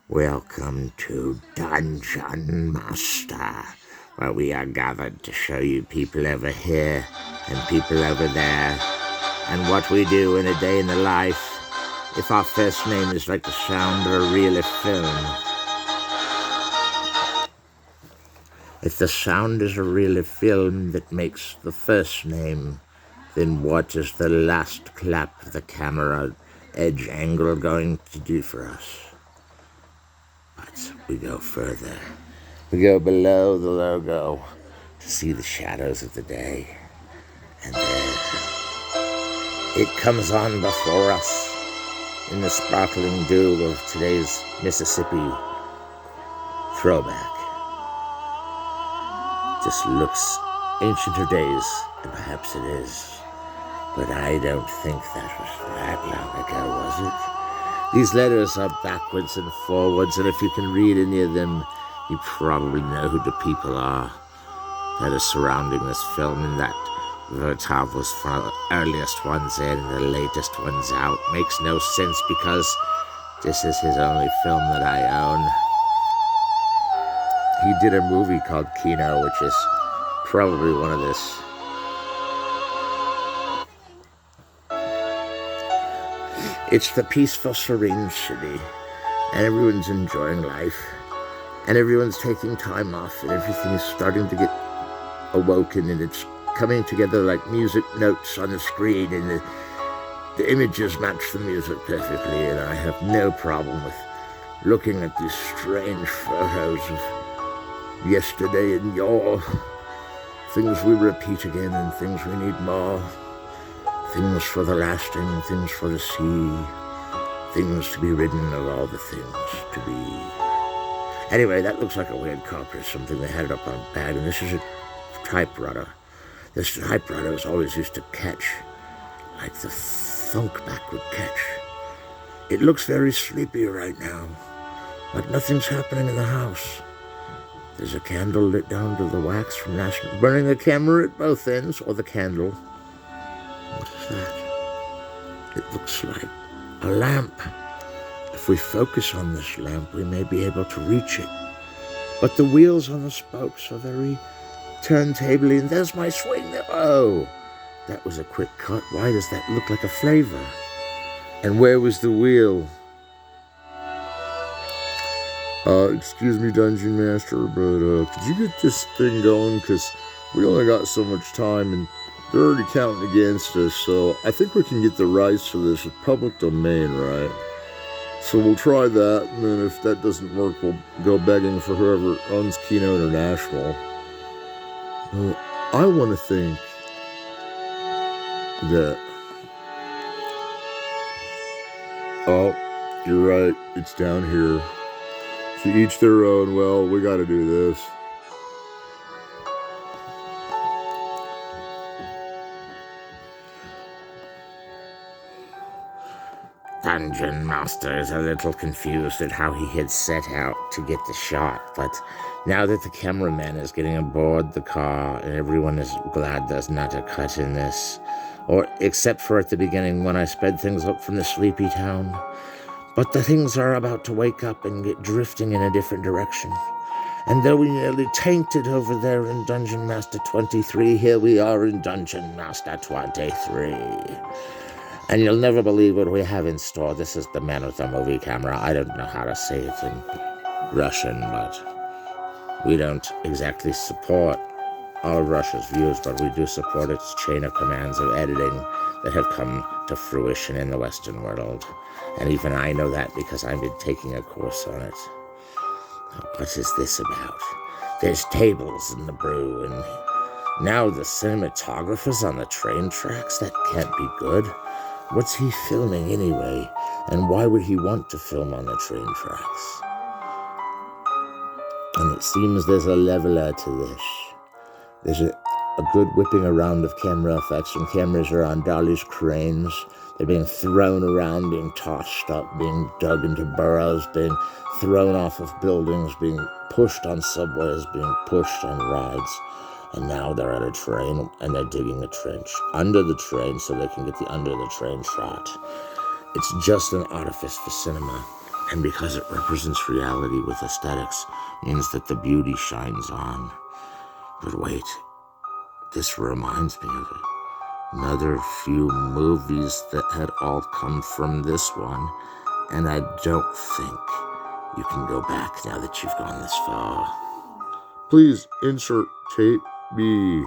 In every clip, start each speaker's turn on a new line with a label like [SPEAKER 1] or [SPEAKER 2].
[SPEAKER 1] Welcome to Dungeon Master, where we are gathered to show you people over here and people over there, and what we do in a day in the life. If our first name is like the sound of a reel of film, if the sound is a reel of film that makes the first name, then what is the last clap of the camera edge angle going to do for us? But we go further. We go below the logo to see the shadows of the day. And there it comes on before us in the sparkling dew of today's Mississippi throwback. Just looks ancient of days, and perhaps it is. But I don't think that was that long ago, was it? These letters are backwards and forwards, and if you can read any of them, you probably know who the people are that are surrounding this film, and that Vertov was one of the earliest ones in and the latest ones out. Makes no sense because this is his only film that I own. He did a movie called Kino, which is probably one of this. It's the peaceful, serene city, and everyone's enjoying life, and everyone's taking time off, and everything's starting to get awoken, and it's coming together like music notes on the screen, and the images match the music perfectly, and I have no problem with looking at these strange photos of yesterday and yore, things we repeat again and things we need more, things for the lasting, things for the sea, things to be ridden of all the things to be. Anyway, that looks like a weird copy or something. They had it up on a bag, and this is a typewriter. This typewriter was always used to catch, like the funk back would catch. It looks very sleepy right now, like nothing's happening in the house. There's a candle lit down to the wax from last night, burning the camera at both ends, or the candle. What is that? It looks like a lamp. If we focus on this lamp, we may be able to reach it. But the wheels on the spokes are very turntable, and there's my swing there. Oh, that was a quick cut. Why does that look like a flavor? And where was the wheel? Excuse me, Dungeon Master, but could you get this thing going? Because we only got so much time, and they're already counting against us, so I think we can get the rights for this with public domain, right? So we'll try that, and then if that doesn't work, we'll go begging for whoever owns Kino International. I want to think that... Oh, you're right, it's down here. To each their own. Well, we gotta do this. Dungeon Master is a little confused at how he had set out to get the shot, but now that the cameraman is getting aboard the car and everyone is glad there's not a cut in this, or except for at the beginning when I sped things up from the sleepy town. But the things are about to wake up and get drifting in a different direction. And though we nearly tanked it over there in Dungeon Master 23, here we are in Dungeon Master 23. And you'll never believe what we have in store. This is the man with the movie camera. I don't know how to say it in Russian, but we don't exactly support all of Russia's views, but we do support its chain of commands of editing that have come to fruition in the Western world. And even I know that because I've been taking a course on it. What is this about? There's tables in the brew, and now the cinematographer's on the train tracks? That can't be good. What's he filming anyway? And why would he want to film on the train tracks? And it seems there's a leveler to this. There's a good whipping around of camera effects, and cameras are on dollies, cranes. They're being thrown around, being tossed up, being dug into burrows, being thrown off of buildings, being pushed on subways, being pushed on rides. And now they're at a train, and they're digging a trench under the train so they can get the under the train shot. It's just an artifice for cinema. And because it represents reality with aesthetics, means that the beauty shines on. But wait, this reminds me of another few movies that had all come from this one, and I don't think you can go back now that you've gone this far. Please insert tape B.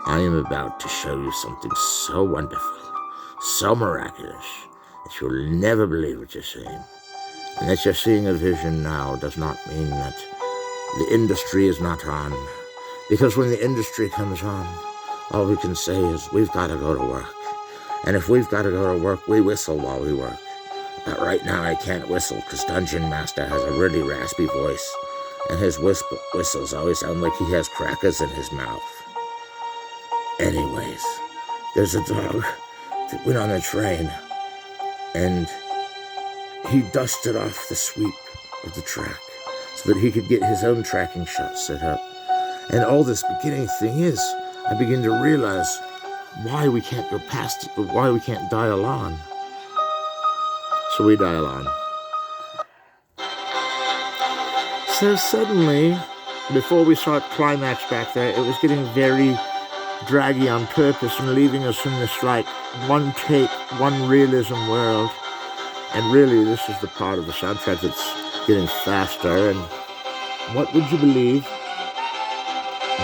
[SPEAKER 1] I am about to show you something so wonderful, so miraculous, that you'll never believe what you're seeing. And that you're seeing a vision now does not mean that the industry is not on. Because when the industry comes on, all we can say is we've got to go to work. And if we've got to go to work, we whistle while we work. But right now I can't whistle because Dungeon Master has a really raspy voice. And his whistles always sound like he has crackers in his mouth. Anyways, there's a dog that went on the train, and he dusted off the sweep of the track so that he could get his own tracking shot set up. And all this beginning thing is, I begin to realize why we can't go past it, but why we can't dial on. So we dial on. So suddenly, before we saw it climax back there, it was getting very draggy on purpose and leaving us in this like one take, one realism world. And really, this is the part of the soundtrack that's getting faster. And what would you believe?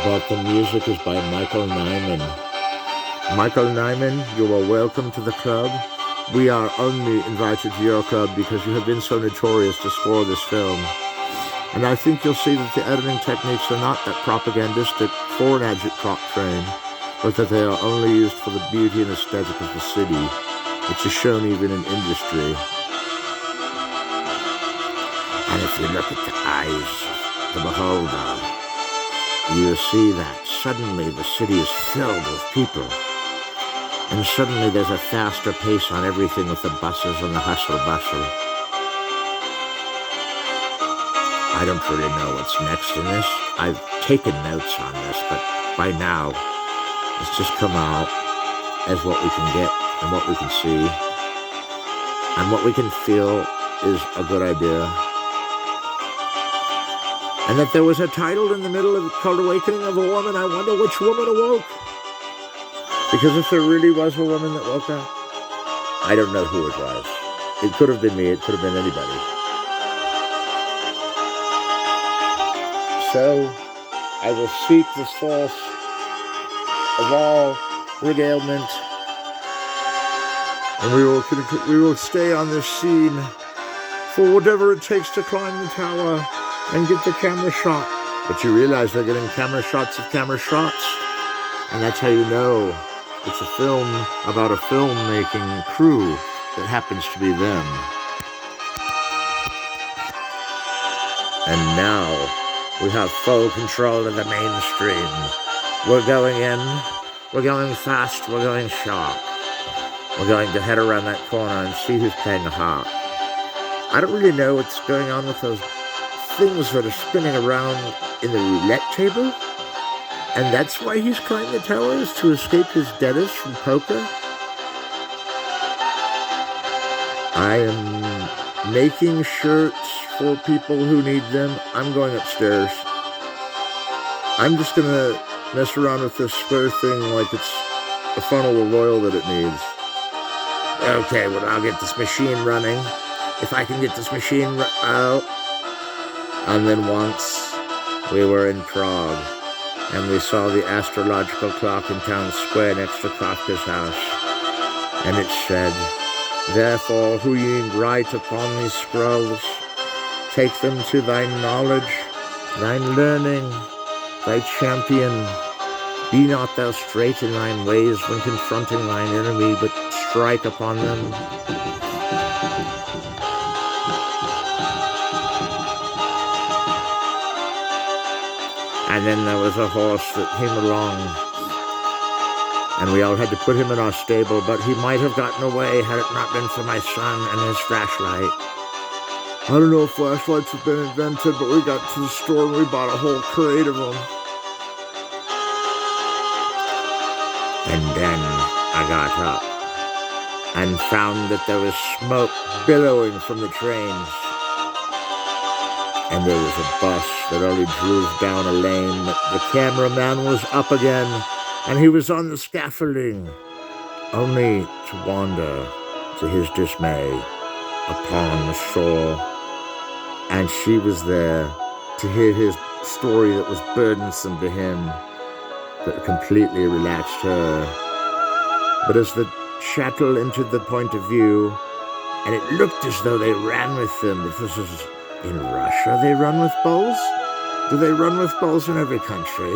[SPEAKER 1] But the music is by Michael Nyman. Michael Nyman, you are welcome to the club. We are only invited to your club because you have been so notorious to score this film. And I think you'll see that the editing techniques are not that propagandistic for an agit prop train, but that they are only used for the beauty and aesthetic of the city, which is shown even in industry. And if you look at the eyes of the beholder, you see that suddenly the city is filled with people. And suddenly there's a faster pace on everything with the buses and the hustle-bustle. I don't really know what's next in this. I've taken notes on this, but by now, it's just come out as what we can get and what we can see. And what we can feel is a good idea. And that there was a title in the middle of it called Awakening of a Woman. I wonder which woman awoke. Because if there really was a woman that woke up, I don't know who it was. It could have been me. It could have been anybody. So, I will seek the source of all regalement, and we will stay on this scene for whatever it takes to climb the tower and get the camera shot. But you realize they're getting camera shots of camera shots, and that's how you know it's a film about a filmmaking crew that happens to be them. And now we have full control of the mainstream. We're going in, we're going fast, we're going sharp. We're going to head around that corner and see who's playing the harp. I don't really know what's going on with those things that are spinning around in the roulette table. And that's why he's climbing the towers, to escape his debtors from poker. I am making shirts for people who need them. I'm going upstairs. I'm just going to mess around with this square thing like it's a funnel of oil that it needs. Okay, well, I'll get this machine running. If I can get this machine out. And then once we were in Prague, and we saw the astrological clock in town square next to Kafka's house. And it said, "Therefore, who ye write upon these scrolls, take them to thy knowledge, thine learning, thy champion. Be not thou straight in thine ways when confronting thine enemy, but strike upon them." And then there was a horse that came along, and we all had to put him in our stable, but he might have gotten away had it not been for my son and his flashlight. I don't know if flashlights have been invented, but we got to the store and we bought a whole crate of them. And then I got up, and found that there was smoke billowing from the trains. And there was a bus that only drove down a lane. The cameraman was up again, and he was on the scaffolding, only to wander, to his dismay, upon the shore. And she was there to hear his story that was burdensome to him, but completely relaxed her. But as the shuttle entered the point of view, and it looked as though they ran with them, if this is in Russia, they run with bowls? Do they run with bowls in every country?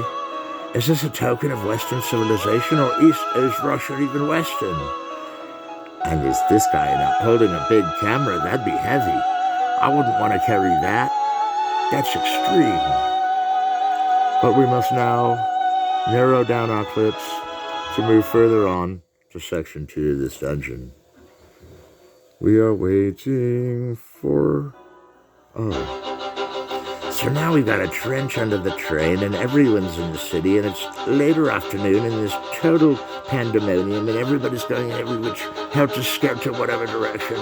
[SPEAKER 1] Is this a token of Western civilization, or is Russia even Western? And is this guy now holding a big camera? That'd be heavy. I wouldn't want to carry that. That's extreme. But we must now narrow down our clips to move further on to section 2 of this dungeon. We are waiting for... So now we've got a trench under the train, and everyone's in the city, and it's later afternoon in this total pandemonium, and everybody's going in every which helter-skelter, whatever direction.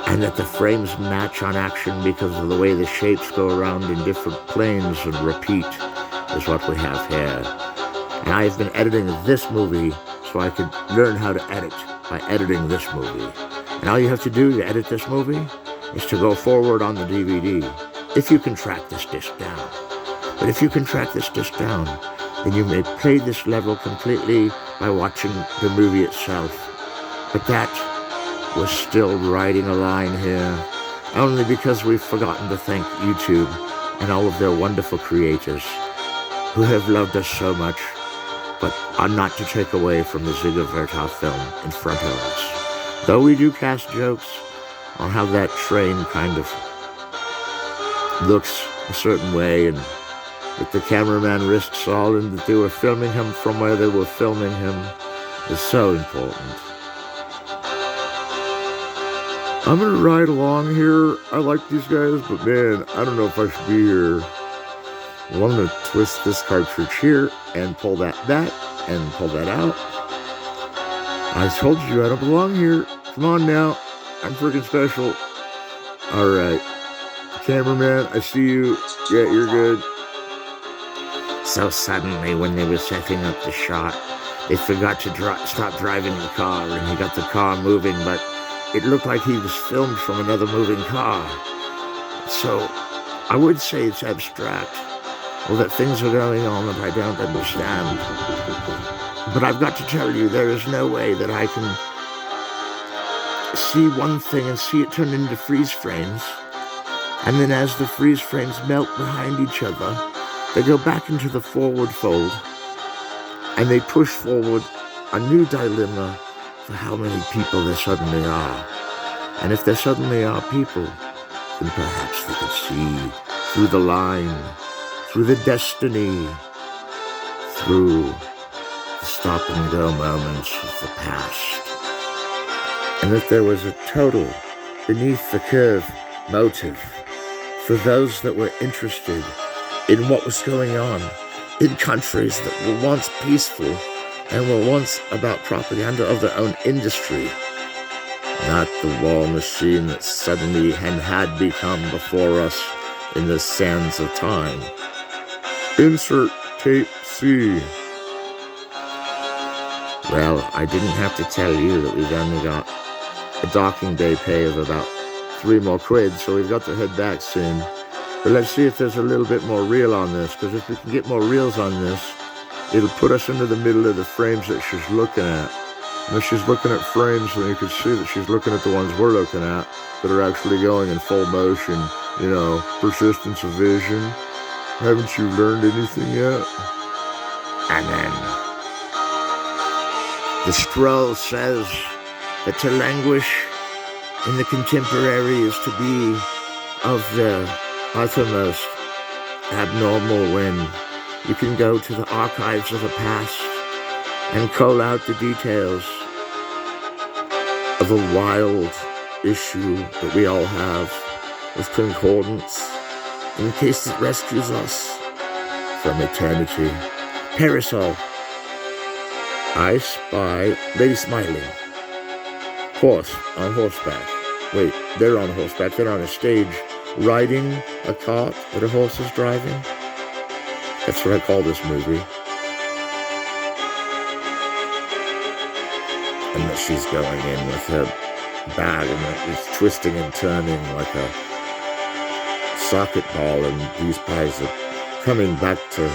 [SPEAKER 1] And that the frames match on action because of the way the shapes go around in different planes and repeat is what we have here. And I've been editing this movie so I could learn how to edit by editing this movie. And all you have to do to edit this movie is to go forward on the DVD, if you can track this disc down. But if you can track this disc down, then you may play this level completely by watching the movie itself. But that was still writing a line here, only because we've forgotten to thank YouTube and all of their wonderful creators who have loved us so much, but are not to take away from the Ziga Vertov film in front of us. Though we do cast jokes on how that train kind of looks a certain way, and that the cameraman risks all, and that they were filming him from where they were filming him is so important. I'm gonna ride along here. I like these guys, but man, I don't know if I should be here. Well, I'm gonna twist this cartridge here and pull that and pull that out. I told you I don't belong here. Come on now. I'm freaking special. Alright. Cameraman, I see you. Yeah, you're good. So suddenly, when they were setting up the shot, they forgot to stop driving the car, and he got the car moving, but it looked like he was filmed from another moving car. So I would say it's abstract, or that things are going on that I don't understand. But I've got to tell you, there is no way that I can see one thing and see it turn into freeze frames. And then as the freeze frames melt behind each other, they go back into the forward fold, and they push forward a new dilemma for how many people there suddenly are. And if there suddenly are people, then perhaps they could see through the line, through the destiny, through the stop-and-go moments of the past. And that there was a total, beneath the curve, motive for those that were interested in what was going on in countries that were once peaceful and were once about propaganda of their own industry, not the war machine that suddenly had become before us in the sands of time. Insert tape C. Well, I didn't have to tell you that we've only got a docking bay pay of about 3 more quid, so we've got to head back soon. But let's see if there's a little bit more reel on this, because if we can get more reels on this, it'll put us into the middle of the frames that she's looking at. And if she's looking at frames, then you can see that she's looking at the ones we're looking at that are actually going in full motion. You know, persistence of vision. Haven't you learned anything yet? And then the scroll says that to languish in the contemporary is to be of the uttermost abnormal, when you can go to the archives of the past and call out the details of a wild issue that we all have with concordance, in case it rescues us from eternity. Parasol. I spy Lady Smiling. On horseback. Wait, they're on horseback. They're on a stage riding a cart that a horse is driving. That's what I call this movie. And she's going in with her bag and it's twisting and turning like a socket ball, and these guys are coming back to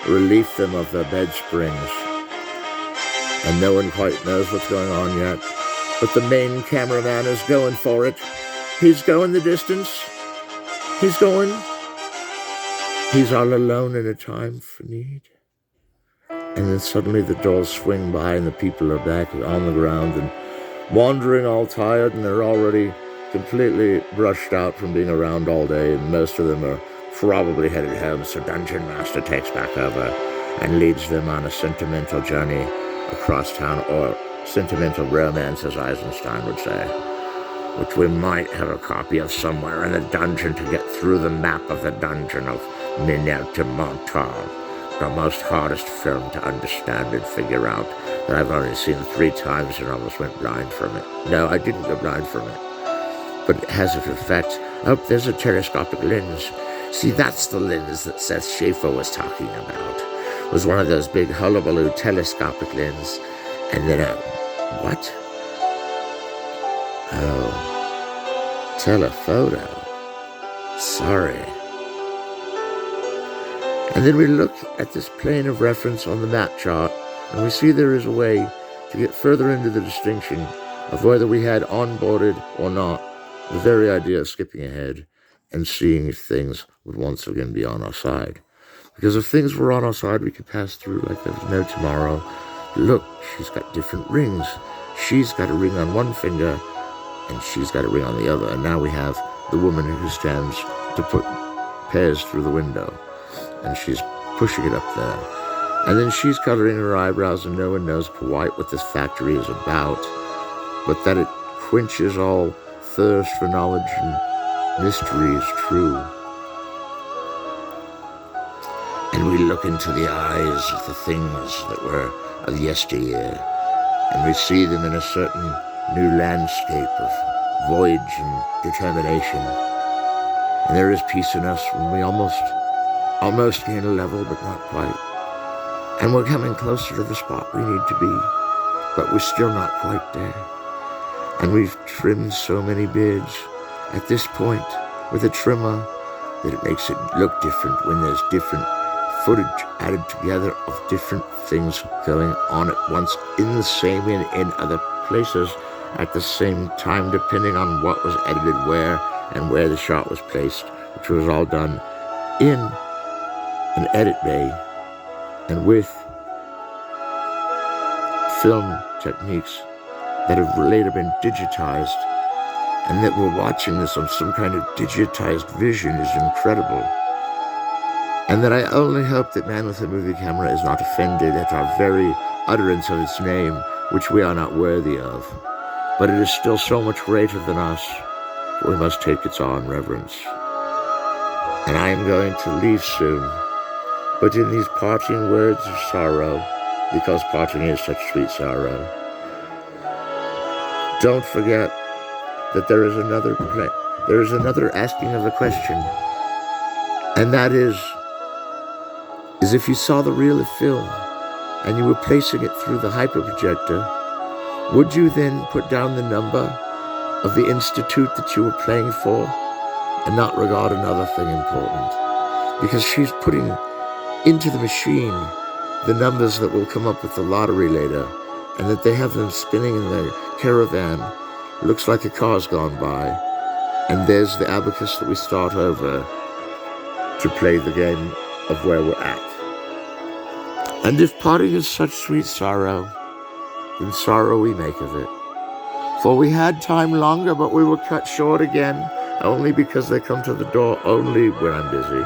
[SPEAKER 1] relieve them of their bed springs. And no one quite knows what's going on yet. But the main cameraman is going for it. He's going the distance. He's going. He's all alone in a time for need. And then suddenly the doors swing by and the people are back on the ground and wandering all tired, and they're already completely brushed out from being around all day, and most of them are probably headed home. So Dungeon Master takes back over and leads them on a sentimental journey across town, or sentimental romance, as Eisenstein would say, which we might have a copy of somewhere in the dungeon to get through the map of the dungeon of Minel de Montal, the most hardest film to understand and figure out, that I've only seen 3 times and almost went blind from it. No, I didn't go blind from it, but it has its effects. Oh, there's a telescopic lens. See, that's the lens that Seth Schaefer was talking about. It was one of those big hullabaloo telescopic lenses. And then what? Oh, telephoto. Sorry. And then we look at this plane of reference on the map chart, and we see there is a way to get further into the distinction of whether we had onboarded or not the very idea of skipping ahead and seeing if things would once again be on our side. Because if things were on our side, we could pass through like there was no tomorrow. Look, she's got different rings. She's got a ring on one finger, and she's got a ring on the other. And now we have the woman who stands to put pears through the window, and she's pushing it up there. And then she's coloring her eyebrows, and no one knows quite what this factory is about, but that it quenches all thirst for knowledge and mystery is true. And we look into the eyes of the things that were of yesteryear, and we see them in a certain new landscape of voyage and determination. And there is peace in us when we almost gain a level, but not quite. And we're coming closer to the spot we need to be, but we're still not quite there. And we've trimmed so many beards at this point with a trimmer that it makes it look different when there's different footage added together of different things going on at once in the same and in other places at the same time, depending on what was edited where and where the shot was placed, which was all done in an edit bay and with film techniques that have later been digitized, and that we're watching this on some kind of digitized vision is incredible. And that I only hope that Man with a Movie Camera is not offended at our very utterance of its name, which we are not worthy of. But it is still so much greater than us, we must take its awe and reverence. And I am going to leave soon, but in these parting words of sorrow, because parting is such sweet sorrow, don't forget that there is another asking of the question, and that is if you saw the reel of film and you were placing it through the hyperprojector, would you then put down the number of the institute that you were playing for and not regard another thing important? Because she's putting into the machine the numbers that will come up with the lottery later, and that they have them spinning in the caravan. Looks like a car's gone by, and there's the abacus that we start over to play the game of where we're at. And if parting is such sweet sorrow, then sorrow we make of it. For we had time longer, but we were cut short again, only because they come to the door only when I'm busy.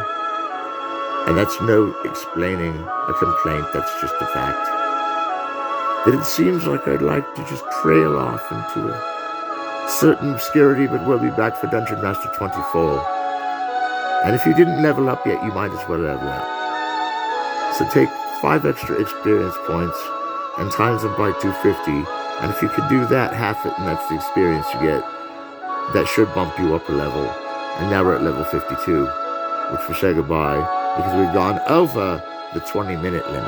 [SPEAKER 1] And that's no explaining a complaint, that's just a fact. That it seems like I'd like to just trail off into a certain obscurity, but we'll be back for Dungeon Master 24. And if you didn't level up yet, you might as well level up. So take 5 extra experience points and times them by 250, And if you could do that, half it, and that's the experience you get, that should bump you up a level. And now we're at level 52, which we'll say goodbye because we've gone over the 20-minute limit.